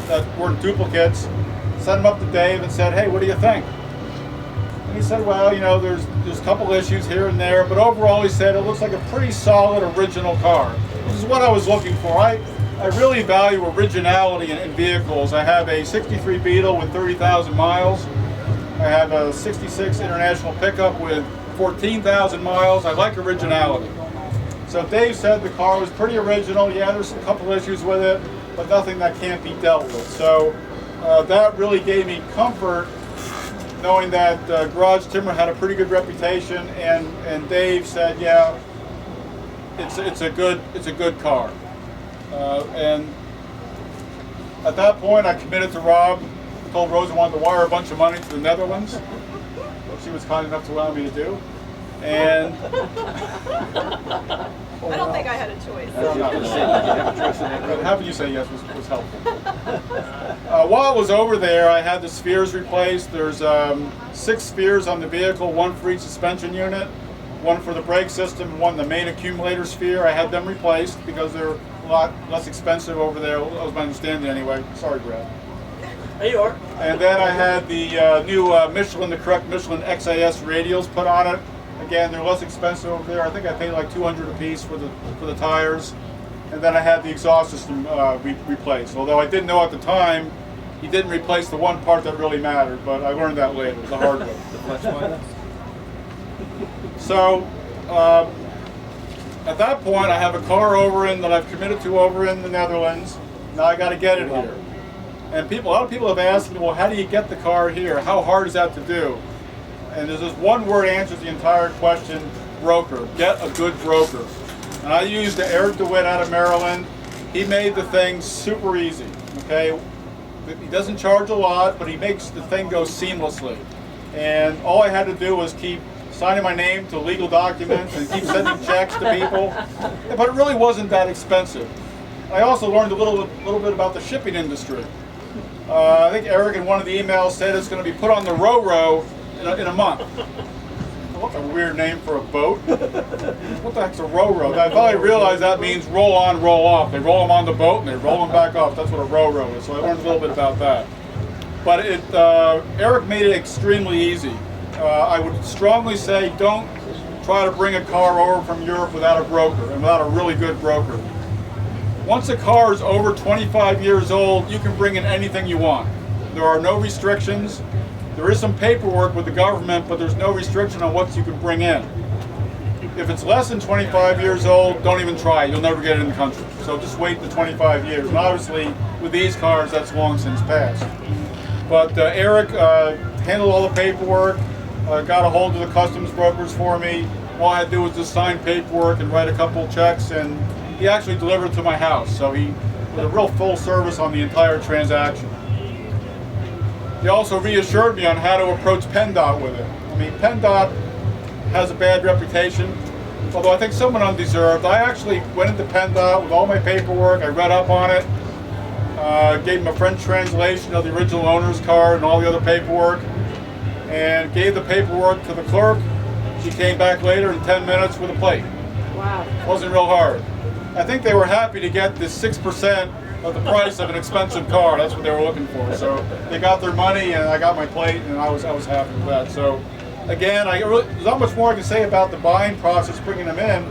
that weren't duplicates, sent them up to Dave and said, hey, what do you think? And he said, well, you know, there's a couple issues here and there, but overall he said it looks like a pretty solid original car, which is what I was looking for. I really value originality in vehicles. I have a 63 Beetle with 30,000 miles. I have a 66 International pickup with 14,000 miles. I like originality. So Dave said the car was pretty original. Yeah, there's a couple issues with it, but nothing that can't be dealt with. So that really gave me comfort, knowing that Garage Timber had a pretty good reputation, and Dave said, yeah, it's a good car. And at that point, I committed to Rob. Told Rose I wanted to wire a bunch of money to the Netherlands, which she was kind enough to allow me to do. And I don't think I had a choice. Having you say yes was helpful. While I was over there, I had the spheres replaced. There's 6 spheres on the vehicle, 1 for each suspension unit, 1 for the brake system, 1 the main accumulator sphere. I had them replaced because they're a lot less expensive over there. That was my understanding anyway. Sorry, Brad. There you are. And then I had the new the correct Michelin XAS radials put on it. Again, they're less expensive over there. I think I paid like $200 a piece for the tires. And then I had the exhaust system replaced. Although I didn't know at the time, he didn't replace the one part that really mattered, but I learned that later, the hard way. So, at that point, I have a car that I've committed to over in the Netherlands. Now I got to get it here. And a lot of people have asked me, well, how do you get the car here? How hard is that to do? And there's this one word answers the entire question: broker. Get a good broker. And I used Eric DeWitt out of Maryland. He made the thing super easy. Okay, he doesn't charge a lot, but he makes the thing go seamlessly. And all I had to do was keep signing my name to legal documents and keep sending checks to people. But it really wasn't that expensive. I also learned a little bit about the shipping industry. I think Eric in one of the emails said it's going to be put on the Ro-Ro in a month. What's a weird name for a boat? What the heck's a Ro-Ro? I finally realized that means roll on, roll off. They roll them on the boat and they roll them back off. That's what a Ro-Ro is. So I learned a little bit about that. But Eric made it extremely easy. I would strongly say don't try to bring a car over from Europe without a broker and without a really good broker. Once a car is over 25 years old, you can bring in anything you want. There are no restrictions. There is some paperwork with the government, but there's no restriction on what you can bring in. If it's less than 25 years old, don't even try. You'll never get it in the country. So just wait the 25 years. And obviously, with these cars, that's long since passed. But Eric handled all the paperwork, got a hold of the customs brokers for me. All I had to do was just sign paperwork and write a couple checks, and he actually delivered to my house. So he was a real full service on the entire transaction. He also reassured me on how to approach PennDOT with it. I mean, PennDOT has a bad reputation, although I think somewhat undeserved. I actually went into PennDOT with all my paperwork. I read up on it, gave him a French translation of the original owner's card and all the other paperwork, and gave the paperwork to the clerk. She came back later in 10 minutes with a plate. Wow. Wasn't real hard. I think they were happy to get this 6% of the price of an expensive car. That's what they were looking for. So they got their money, and I got my plate, and I was happy with that. So again, there's not much more I can say about the buying process, bringing them in.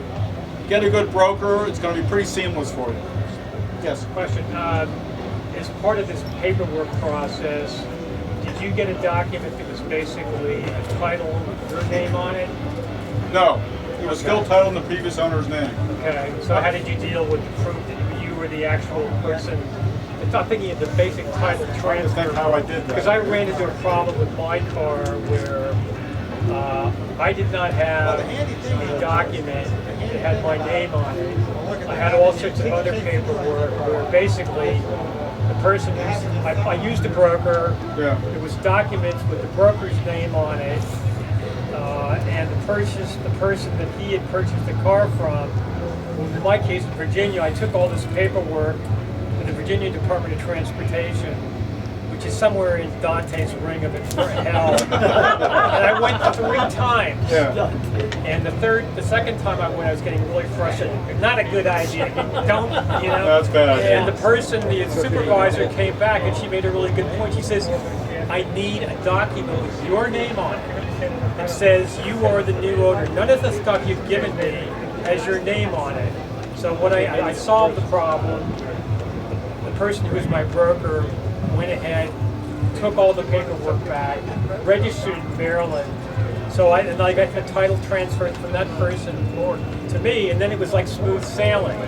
Get a good broker. It's going to be pretty seamless for you. Yes. Question: as part of this paperwork process, did you get a document that was basically a title with your name on it? No. It was still titled in the previous owner's name. Okay. So how did you deal with the proof that you were the actual person? I'm thinking of the basic title transfer. That's how I did that. Because I ran into a problem with my car where I did not have a document that had my name on it. I had all sorts of other paperwork where basically the person I used a broker. Yeah. There was documents with the broker's name on it, and the person that he had purchased the car from. Well, in my case, in Virginia, I took all this paperwork to the Virginia Department of Transportation, which is somewhere in Dante's Ring of Hell. And I went 3 times. Yeah. And the second time I went, I was getting really frustrated. Not a good idea. Don't, you know? That's bad. And the supervisor came back and she made a really good point. She says, I need a document with your name on it that says you are the new owner. None of the stuff you've given me has your name on it. So what I solved the problem. The person who was my broker went ahead, took all the paperwork back, registered in Maryland. So I got the title transferred from that person to me, and then it was like smooth sailing.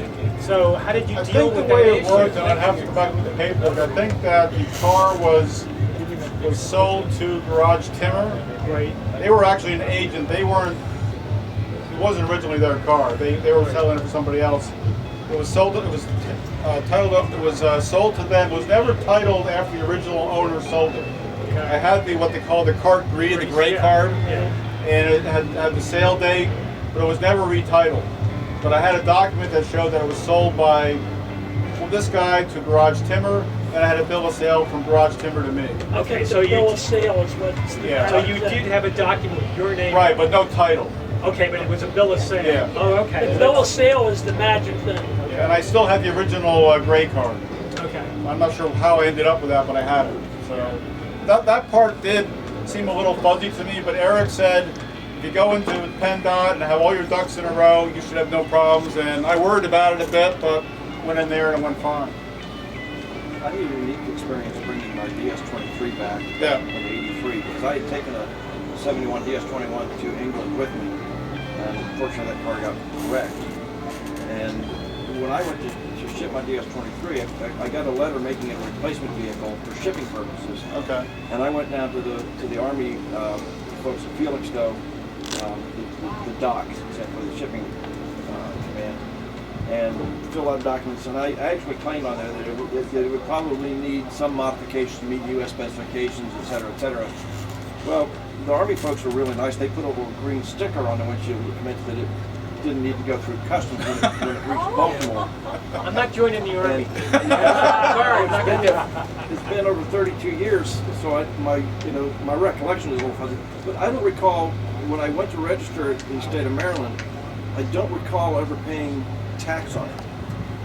So how did you deal with that issue? I think the way it worked, and I'd have to go back with the paperwork, I think that the car was sold to Garage Timmer. Right. They were actually an agent. They weren't, it wasn't originally their car. They were selling it for somebody else. It was sold, it was titled up, it was sold to them. It was never titled after the original owner sold it. I had what they call the carte grise, the gray card, and it had the sale date, but it was never retitled. But I had a document that showed that it was sold by this guy to Garage Timmer, and I had a bill of sale from Garage Timber to me. Okay, so the bill of sale is what. Yeah. So you did have a document with your name. Right, but no title. Okay, but it was a bill of sale. Yeah. Oh, okay. The bill of sale is the magic thing. Yeah, and I still had the original gray card. Okay. I'm not sure how I ended up with that, but I had it. So that part did seem a little fuzzy to me, but Eric said if you go into PennDOT and have all your ducks in a row, you should have no problems. And I worried about it a bit, but went in there and it went fine. I had a unique experience bringing my DS23 back Yeah. in '83 because I had taken a '71 DS21 to England with me, and unfortunately that car got wrecked. And when I went to ship my DS23, I got a letter making it a replacement vehicle for shipping purposes. Okay. And I went down to the Army folks at Felixstowe, the docks, for the shipping command, and fill out documents. And I actually claimed on there that it would probably need some modifications to meet U.S. specifications, et cetera, et cetera. Well, the Army folks were really nice. They put a little green sticker on the windshield which meant that it didn't need to go through customs when it reached Baltimore. I'm not joining the Army. And- Sorry, I'm not going to do it. It's been over 32 years, so my recollection is a little fuzzy. But I don't recall when I went to register in the state of Maryland. I don't recall ever paying tax on it.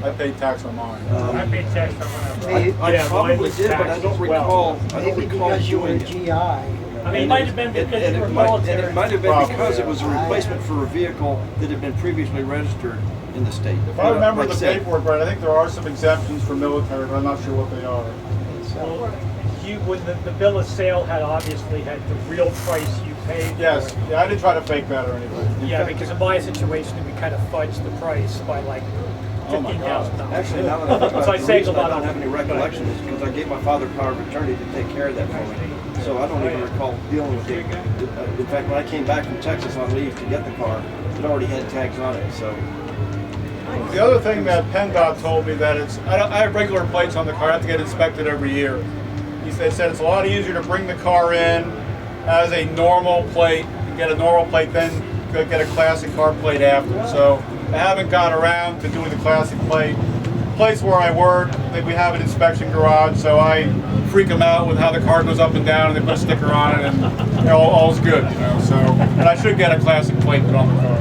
I paid tax on mine. I paid tax on mine. I Yeah, mine probably was did, but I taxed don't as well. recall. I don't Maybe recall because you were doing a it. GI. I mean, it might have been because you were military. And it might have been Probably, because it yeah. was a replacement for a vehicle that had been previously registered in the state. If I remember Like the I said, paperwork right, I think there are some exemptions for military, but I'm not sure what they are. Well, when the bill of sale obviously had the real price you paid. for Yes, it. yeah, I didn't try to fake that or anything. Yeah, because in my situation, we kind of fudged the price by like Oh my God. $15,000. Actually, now that I think about So I it, the saved a reason I lot don't on have any recollection is because I gave my father power of attorney to take care of that for me. So I don't even recall dealing with it. In fact, when I came back from Texas on leave to get the car, it already had tags on it. So The other thing that PennDOT told me that I have regular plates on the car. I have to get inspected every year. They said it's a lot easier to bring the car in as a normal plate, get a normal plate, then go get a classic car plate after. So I haven't got around to doing the classic plate. Place where I work, we have an inspection garage, so I freak them out with how the car goes up and down, and they put a sticker on it, and all's good, you know. So, and I should get a classic plate put on the car.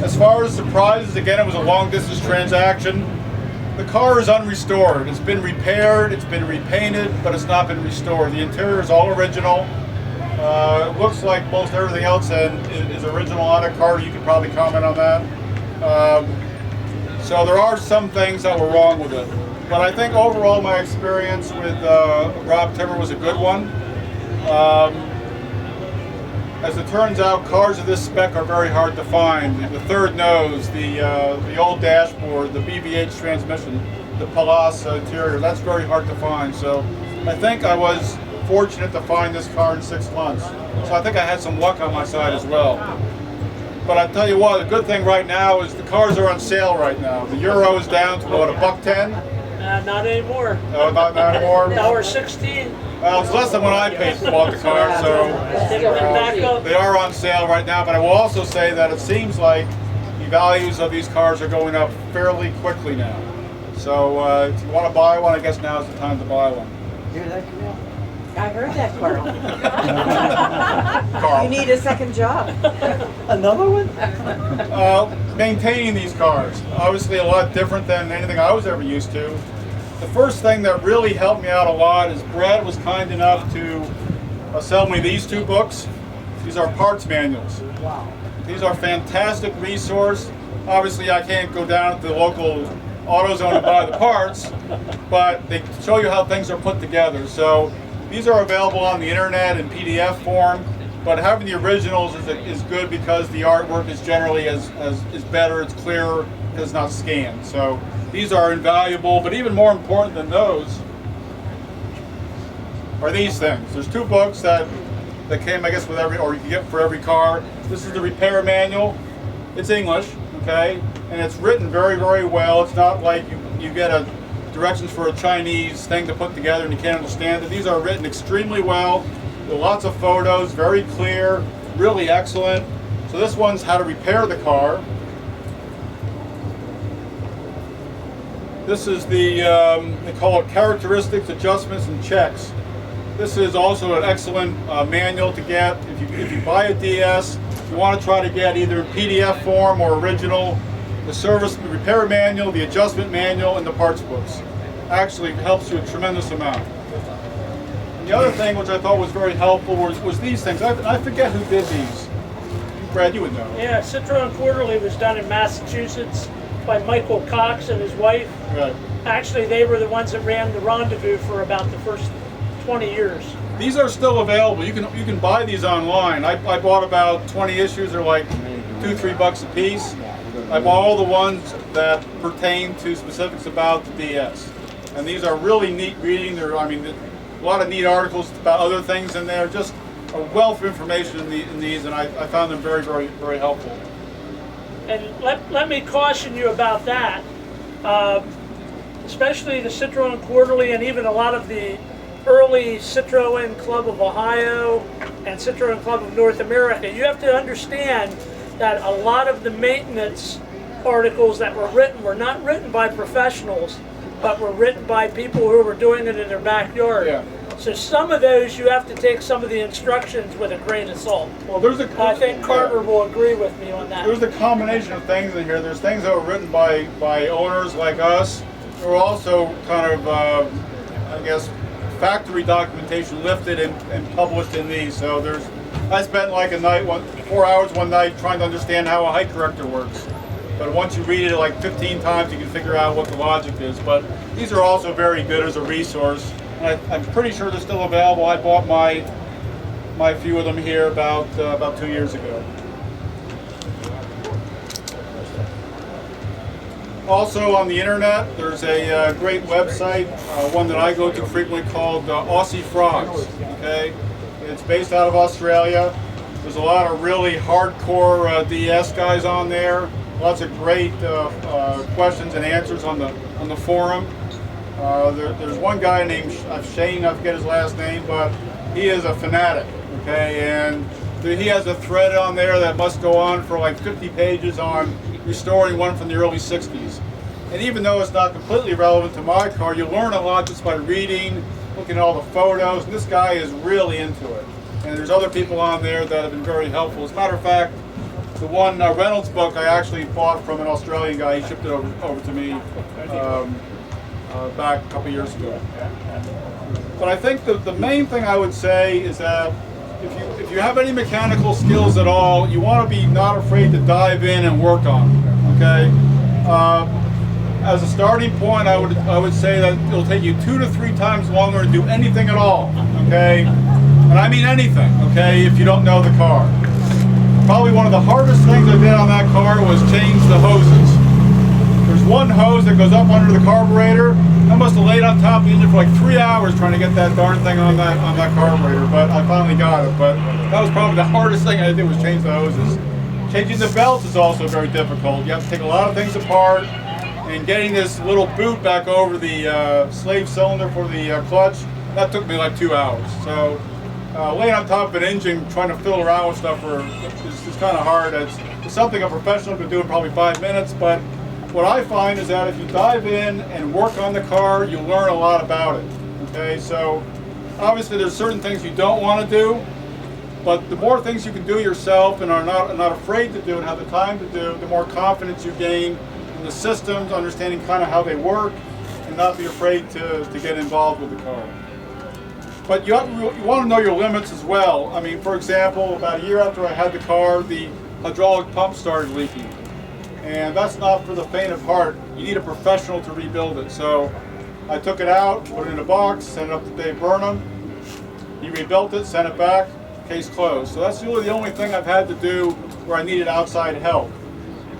As far as surprises, again, it was a long distance transaction. The car is unrestored. It's been repaired, it's been repainted, but it's not been restored. The interior is all original. It looks like most everything else is original on it. Carter, you could probably comment on that. So there are some things that were wrong with it. But I think overall my experience with Rob Timmer was a good one. As it turns out, cars of this spec are very hard to find. The third nose, the old dashboard, the BVH transmission, the Pallas interior, that's very hard to find. So I think I was fortunate to find this car in 6 months. So I think I had some luck on my side as well. But I tell you what, the good thing right now is the cars are on sale right now. The Euro is down to what, $110? Not anymore. No, not anymore. $1.16. Well, it's less than what I paid to bought the car, so They went back up. they are on sale right now. But I will also say that it seems like the values of these cars are going up fairly quickly now. So if you want to buy one, I guess now is the time to buy one. Hear that, Camille? I heard that, Carl. Carl. You need a second job. Another one? Maintaining these cars, obviously a lot different than anything I was ever used to. The first thing that really helped me out a lot is Brad was kind enough to sell me these two books. These are parts manuals. Wow. These are fantastic resource. Obviously I can't go down to the local AutoZone and buy the parts, but they show you how things are put together. So these are available on the internet in PDF form, but having the originals is good because the artwork is generally is better, it's clearer, because it's not scanned. So these are invaluable, but even more important than those are these things. There's two books that came, I guess, with every, or you can get for every car. This is the repair manual. It's English, okay, and it's written very, very well. It's not like you get a directions for a Chinese thing to put together and you can't understand it. These are written extremely well. There are lots of photos, very clear, really excellent. So this one's how to repair the car. This is the, they call it characteristics, adjustments, and checks. This is also an excellent manual to get. If you buy a DS, you want to try to get either in PDF form or original. The service, the repair manual, the adjustment manual, and the parts books. Actually helps you a tremendous amount. And the other thing which I thought was very helpful was these things. I forget who did these. Brad, you would know. Yeah, CITROEN Quarterly was done in Massachusetts by Michael Cox and his wife. Right. Actually, they were the ones that ran the Rendezvous for about the first 20 years. These are still available. You can buy these online. I bought about 20 issues. They're like $2-3 a piece. I bought all the ones that pertain to specifics about the DS. And these are really neat reading. I mean, a lot of neat articles about other things in there. Just a wealth of information in these, and I found them very, very, very helpful. And let me caution you about that. Especially the CITROEN Quarterly and even a lot of the early CITROEN Club of Ohio and CITROEN Club of North America. You have to understand that a lot of the maintenance articles that were not written by professionals, but were written by people who were doing it in their backyard. Yeah. So some of those you have to take some of the instructions with a grain of salt. Well, I think Carter will agree with me on that. There's a combination of things in here. There's things that were written by owners like us. There were also kind of, I guess, factory documentation lifted and published in these. So I spent like 4 hours one night trying to understand how a height corrector works. But once you read it like 15 times, you can figure out what the logic is. But these are also very good as a resource. And I'm pretty sure they're still available. I bought my few of them here about 2 years ago. Also on the internet, there's a great website, one that I go to frequently called Aussie Frogs. Okay, it's based out of Australia. There's a lot of really hardcore DS guys on there. Lots of great questions and answers on the forum. There's one guy named Shane, I forget his last name, but he is a fanatic. Okay, and he has a thread on there that must go on for like 50 pages on restoring one from the early 60s. And even though it's not completely relevant to my car, you learn a lot just by reading, looking at all the photos, and this guy is really into it. And there's other people on there that have been very helpful. As a matter of fact, the one Reynolds book I actually bought from an Australian guy. He shipped it over to me back a couple years ago. But I think the main thing I would say is that if you have any mechanical skills at all, you want to be not afraid to dive in and work on them. Okay. As a starting point, I would say that it'll take you 2 to 3 times longer to do anything at all. Okay, and I mean anything. Okay, if you don't know the car. Probably one of the hardest things I did on that car was change the hoses. There's one hose that goes up under the carburetor. I must have laid on top of the engine for like 3 hours trying to get that darn thing on that carburetor, but I finally got it. But that was probably the hardest thing I did was change the hoses. Changing the belts is also very difficult. You have to take a lot of things apart, and getting this little boot back over the slave cylinder for the clutch, that took me like 2 hours. So laying on top of an engine trying to fiddle around with stuff is kind of hard. It's something a professional could do in probably 5 minutes, but what I find is that if you dive in and work on the car, you learn a lot about it. Okay, so obviously there's certain things you don't want to do, but the more things you can do yourself and are not afraid to do and have the time to do, the more confidence you gain in the systems, understanding kind of how they work, and not be afraid to get involved with the car. But you want to know your limits as well. I mean, for example, about a year after I had the car, the hydraulic pump started leaking. And that's not for the faint of heart. You need a professional to rebuild it. So I took it out, put it in a box, sent it up to Dave Burnham. He rebuilt it, sent it back, case closed. So that's really the only thing I've had to do where I needed outside help.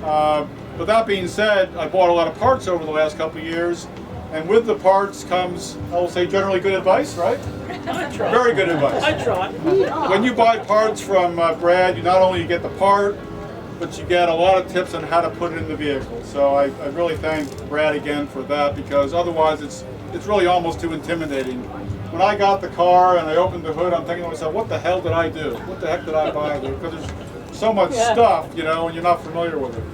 But that being said, I bought a lot of parts over the last couple of years. And with the parts comes, I will say, generally good advice, right? I try. Very good advice. I try. When you buy parts from Brad, you not only get the part, but you get a lot of tips on how to put it in the vehicle. So I really thank Brad again for that, because otherwise it's really almost too intimidating. When I got the car and I opened the hood, I'm thinking to myself, what the hell did I do? What the heck did I buy? Because there's so much stuff, you know, and you're not familiar with it.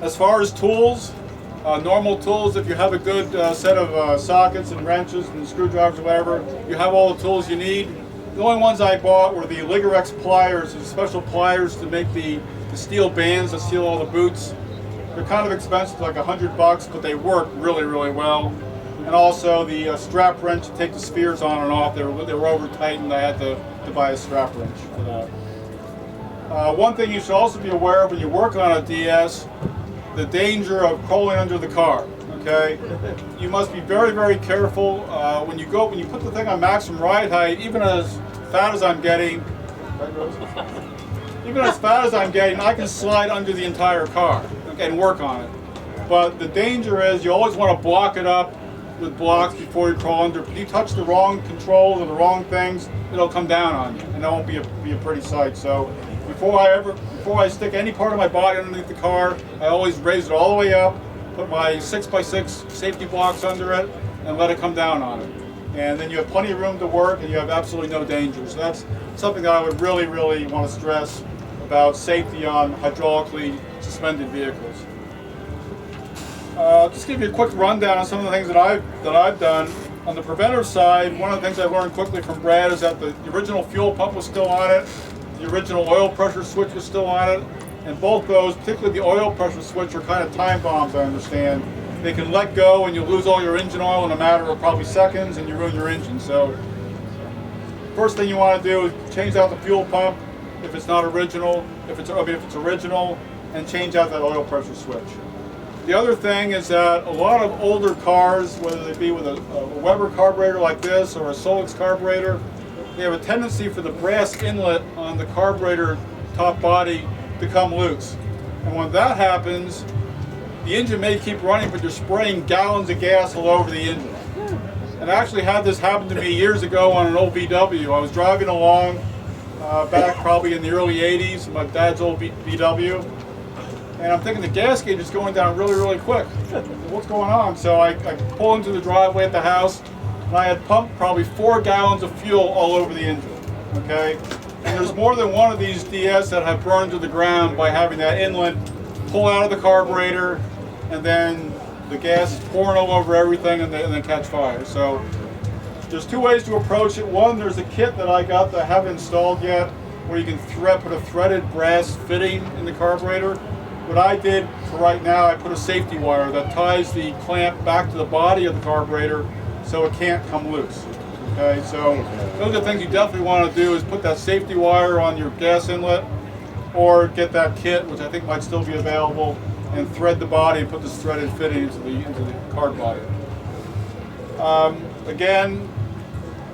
As far as tools, normal tools, if you have a good set of sockets and wrenches and screwdrivers or whatever, you have all the tools you need. The only ones I bought were the Ligarex pliers, the special pliers to make the steel bands that seal all the boots. They're kind of expensive, like $100, but they work really, really well. And also the strap wrench to take the spheres on and off. They were over tightened. I had to buy a strap wrench for that. One thing you should also be aware of when you work on a DS, the danger of crawling under the car. Okay, you must be very, very careful when you put the thing on maximum ride height. Even as fat as I'm getting, I can slide under the entire car, okay, and work on it. But the danger is you always want to block it up with blocks before you crawl under. If you touch the wrong controls or the wrong things, it'll come down on you, and that won't be a pretty sight. So before I stick any part of my body underneath the car, I always raise it all the way up, put my 6x6 safety blocks under it, and let it come down on it. And then you have plenty of room to work, and you have absolutely no danger. So that's something that I would really, really want to stress about safety on hydraulically suspended vehicles. Just give you a quick rundown on some of the things that I've done. On the preventative side, one of the things I learned quickly from Brad is that the original fuel pump was still on it, the original oil pressure switch was still on it, and both those, particularly the oil pressure switch, are kind of time bombs, I understand. They can let go and you lose all your engine oil in a matter of probably seconds and you ruin your engine. So first thing you want to do is change out the fuel pump if it's not original, if it's original, and change out that oil pressure switch. The other thing is that a lot of older cars, whether they be with a Weber carburetor like this or a Solix carburetor, they have a tendency for the brass inlet on the carburetor top body to come loose. And when that happens, the engine may keep running, but you're spraying gallons of gas all over the engine. And I actually had this happen to me years ago on an old VW. I was driving along back probably in the early 80s, my dad's old VW. And I'm thinking the gas gauge is going down really, really quick. What's going on? So I pull into the driveway at the house, and I had pumped probably 4 gallons of fuel all over the engine. Okay? And there's more than one of these DS that have burned to the ground by having that inlet pull out of the carburetor, and then the gas is pouring all over everything and then catch fire. So there's 2 ways to approach it. One, there's a kit that I got that I haven't installed yet, where you can put a threaded brass fitting in the carburetor. What I did for right now, I put a safety wire that ties the clamp back to the body of the carburetor so it can't come loose. Okay, so those are the things you definitely want to do, is put that safety wire on your gas inlet, or get that kit, which I think might still be available, and thread the body and put this threaded fitting into the card body. Again,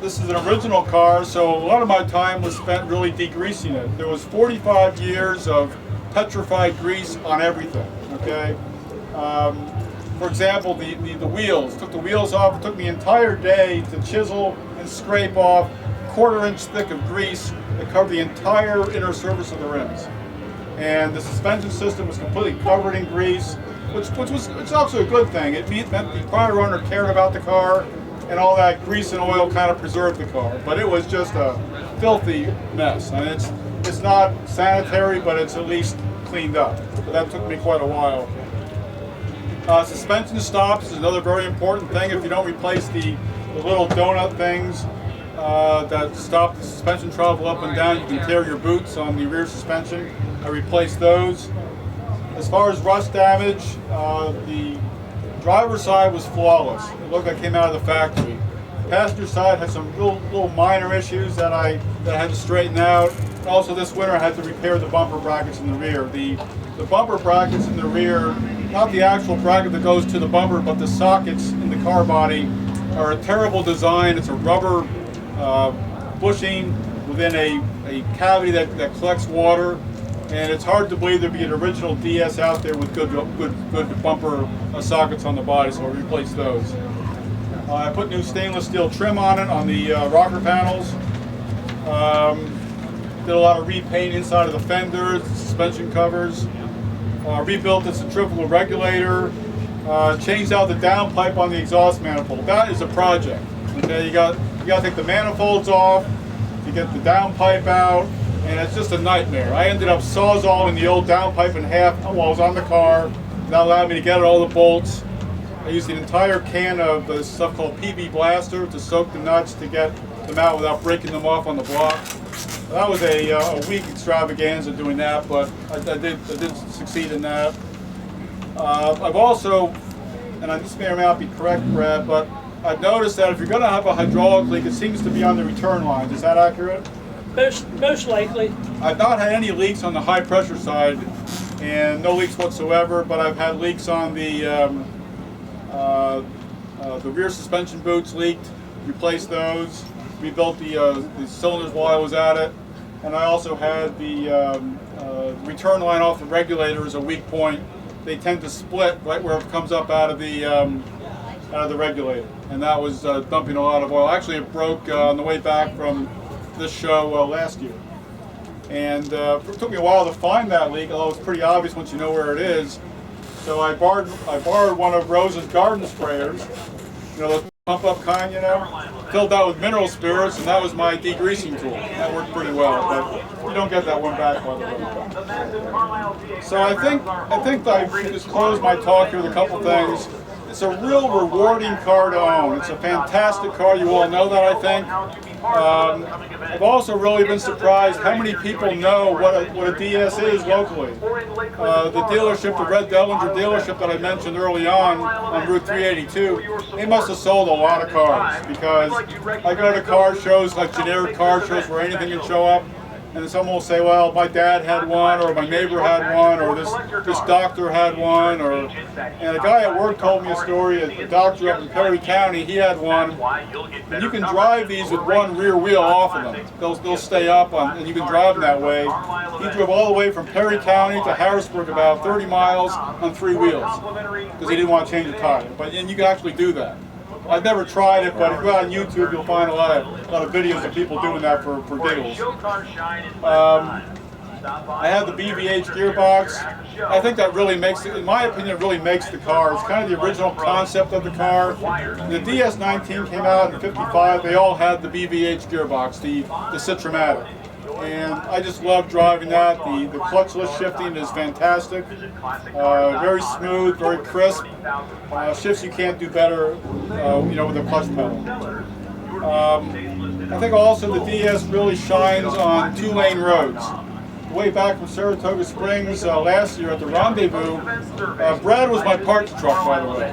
this is an original car, so a lot of my time was spent really degreasing it. There was 45 years of petrified grease on everything. Okay. For example, the wheels. Took the wheels off. It took me an entire day to chisel and scrape off 1/4 inch thick of grease that covered the entire inner surface of the rims. And the suspension system was completely covered in grease, which was also a good thing. It meant the prior owner cared about the car, and all that grease and oil kind of preserved the car. But it was just a filthy mess. And it's not sanitary, but it's at least cleaned up. But that took me quite a while. Suspension stops is another very important thing. If you don't replace the little donut things that stop the suspension travel up and down, you can tear your boots on the rear suspension. I replaced those. As far as rust damage, the driver's side was flawless. It looked like it came out of the factory. Passenger side had some little minor issues that I had to straighten out. Also, this winter I had to repair the bumper brackets in the rear. The bumper brackets in the rear, not the actual bracket that goes to the bumper, but the sockets in the car body are a terrible design. It's a rubber bushing within a cavity that collects water, and it's hard to believe there'd be an original DS out there with good bumper sockets on the body, so I replaced those. I put new stainless steel trim on it on the rocker panels. Did a lot of repaint inside of the fenders, the suspension covers. Rebuilt the centrifugal regulator. Changed out the downpipe on the exhaust manifold. That is a project. Okay, you got to take the manifolds off to get the downpipe out, and it's just a nightmare. I ended up sawzalling the old downpipe in half while I was on the car. That allowed me to get out all the bolts. I used an entire can of this stuff called PB Blaster to soak the nuts to get them out without breaking them off on the block. That was a week extravaganza doing that, but I did succeed in that. I've also, and this may or may not be correct, Brad, but I've noticed that if you're going to have a hydraulic leak, it seems to be on the return lines. Is that accurate? Most likely. I've not had any leaks on the high pressure side, and no leaks whatsoever, but I've had leaks on the rear suspension boots leaked. Replaced those. Rebuilt the cylinders while I was at it, and I also had the return line off the regulator as a weak point. They tend to split right where it comes up out of the regulator, and that was dumping a lot of oil. Actually, it broke on the way back from this show last year, and it took me a while to find that leak, although it's pretty obvious once you know where it is. So I borrowed one of Rose's garden sprayers, you know, the pump up kind, you know, filled that with mineral spirits, and that was my degreasing tool. That worked pretty well, but you don't get that one back, by the way. So I think I just closed my talk here with a couple things. It's a real rewarding car to own. It's a fantastic car. You all know that, I think. I've also really been surprised how many people know what a DS is locally. The dealership, the Red Dellinger dealership that I mentioned early on Route 382, they must have sold a lot of cars, because I go to car shows, like generic car shows where anything can show up, and then someone will say, well, my dad had one, or my neighbor had one, or this doctor had one, and a guy at work told me a story, a doctor up in Perry County, he had one, and you can drive these with one rear wheel off of them. They'll stay up, and you can drive them that way. He drove all the way from Perry County to Harrisburg, about 30 miles on 3 wheels, because he didn't want to change the tire. And you can actually do that. I've never tried it, but if you go on YouTube, you'll find a lot of videos of people doing that for giggles. I have the BVH gearbox. I think that really makes it, in my opinion, it really makes the car. It's kind of the original concept of the car. The DS19 came out in '55. They all had the BVH gearbox, the CITROEN. And I just love driving that. The clutchless shifting is fantastic. Very smooth, very crisp. Shifts you can't do better, you know, with a clutch pedal. I think also the DS really shines on 2-lane roads. Way back from Saratoga Springs last year at the Rendezvous, Brad was my parts truck, by the way.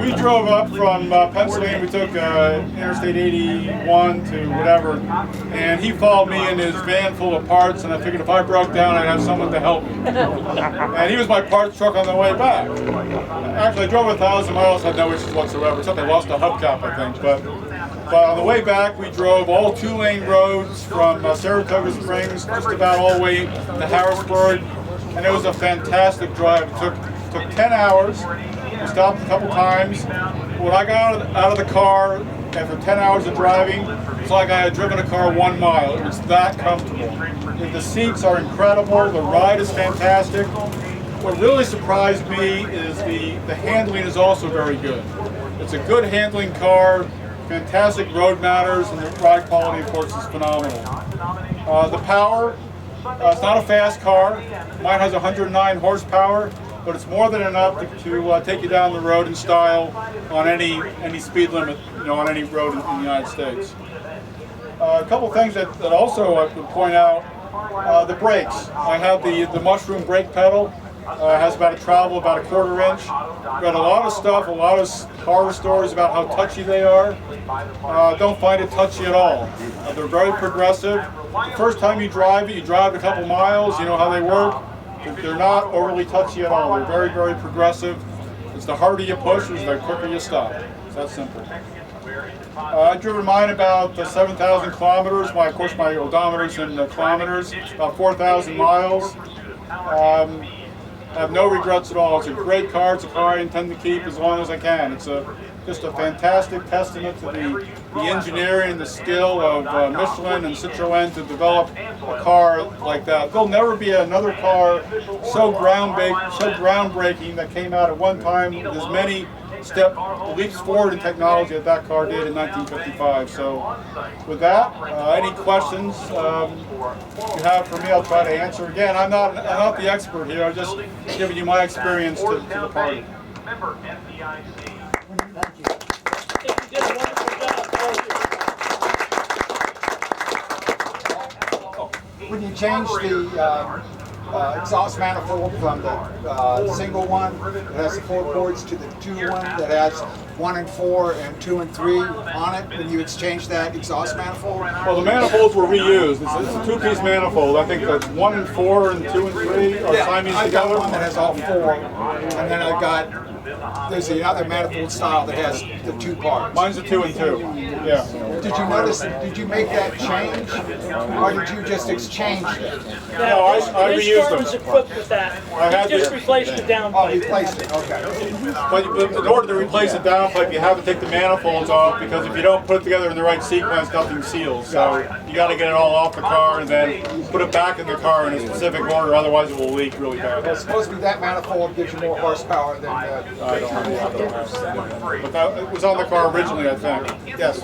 We drove up from Pennsylvania, we took Interstate 81 to whatever, and he followed me in his van full of parts, and I figured if I broke down, I'd have someone to help me. And he was my parts truck on the way back. Actually, I drove 1,000 miles, had no issues whatsoever, except I lost a hubcap, I think. But on the way back, we drove all 2-lane roads from Saratoga Springs just about all the way to Harrisburg, and it was a fantastic drive. It took 10 hours. We stopped a couple times. When I got out of the car after 10 hours of driving, it's like I had driven a car 1 mile. It was that comfortable. The seats are incredible. The ride is fantastic. What really surprised me is the handling is also very good. It's a good handling car. Fantastic road manners, and the ride quality, of course, is phenomenal. The power, it's not a fast car. Mine has 109 horsepower. but it's more than enough to take you down the road in style on any speed limit, on any road in the United States. A couple things that also I would point out, the brakes. I have the mushroom brake pedal. Has about a travel about a 1/4 inch. Read a lot of stuff, a lot of horror stories about how touchy they are. Don't find it touchy at all. They're very progressive. The first time you drive it, you drive a couple miles, you know how they work. They're not overly touchy at all. They're very, very progressive. It's the harder you push, it's the quicker you stop. It's that simple. I've driven mine about 7,000 kilometers. Of course, my odometer's in kilometers, about 4,000 miles. I have no regrets at all. It's a great car. It's a car I intend to keep as long as I can. It's just a fantastic testament to the engineering and the skill of Michelin and CITROEN to develop a car like that. There'll never be another car so groundbreaking that came out at one time with as many leaps forward in technology that car did in 1955. So with that, any questions you have for me, I'll try to answer. Again, I'm not the expert here. I'm just giving you my experience to the party. You did a wonderful job. When you change the exhaust manifold from the single one that has the 4 ports to the 2 one that has 1 and 4 and 2 and 3 on it, when you exchange that exhaust manifold? Well, the manifolds were reused. It's a 2-piece manifold. I think that's 1 and 4 and 2 and 3 are Siamese I've together. got one that has all 4, and then I've got, there's the other manifold style that has the 2 parts. Mine's a 2 and 2. Yeah. Did you notice, did you make that change, or did you just exchange it? No, I This reused car was them. equipped with that. I had You just to- replaced the Oh, downpipe. replaced it, okay. But in order to replace the downpipe, you have to take the manifolds off, because if you don't put it together in the right sequence, nothing seals. So you got to get it all off the car and then put it back in the car in a specific order, otherwise it will leak really bad. It's supposed to be that manifold gives you more horsepower than I don't know. But that, it was on the car originally, I think. Yes.